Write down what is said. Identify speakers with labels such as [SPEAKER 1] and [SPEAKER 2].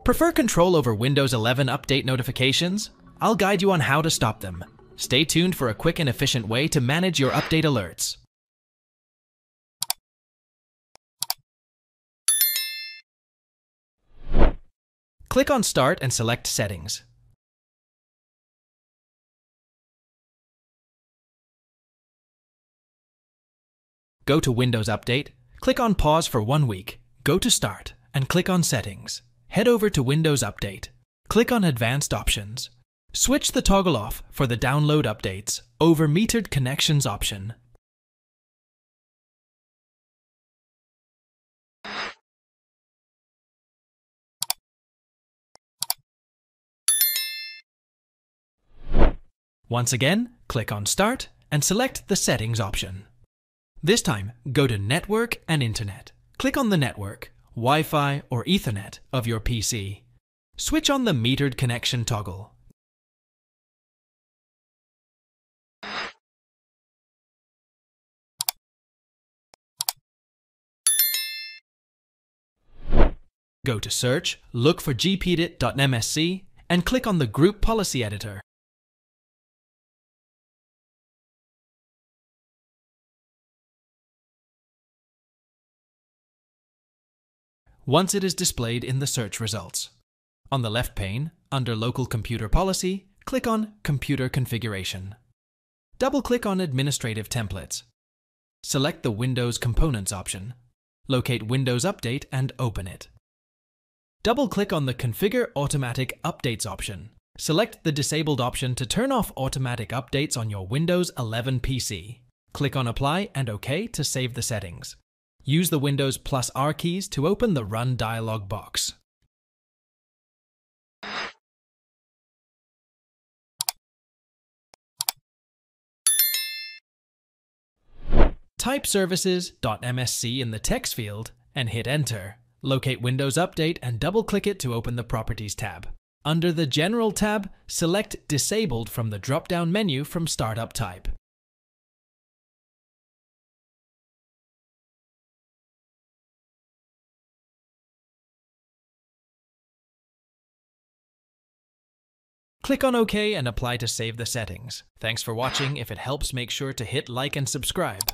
[SPEAKER 1] Prefer control over Windows 11 update notifications? I'll guide you on how to stop them. Stay tuned for a quick and efficient way to manage your update alerts. Click on Start and select Settings. Go to Windows Update, click on Pause for 1 week, go to Start, and click on Settings. Head over to Windows Update. Click on Advanced Options. Switch the toggle off for the Download Updates over Metered Connections option. Once again, click on Start and select the Settings option. This time, go to Network and Internet. Click on the network, Wi-Fi or Ethernet of your PC. Switch on the Metered Connection toggle. Go to Search, look for gpedit.msc, and click on the Group Policy Editor. Once it is displayed in the search results. On the left pane, under Local Computer Policy, click on Computer Configuration. Double-click on Administrative Templates. Select the Windows Components option. Locate Windows Update and open it. Double-click on the Configure Automatic Updates option. Select the disabled option to turn off automatic updates on your Windows 11 PC. Click on Apply and OK to save the settings. Use the Windows +R keys to open the Run dialog box. Type services.msc in the text field and hit Enter. Locate Windows Update and double-click it to open the Properties tab. Under the General tab, select Disabled from the drop-down menu from Startup Type. Click on OK and apply to save the settings. Thanks for watching. If it helps, make sure to hit like and subscribe.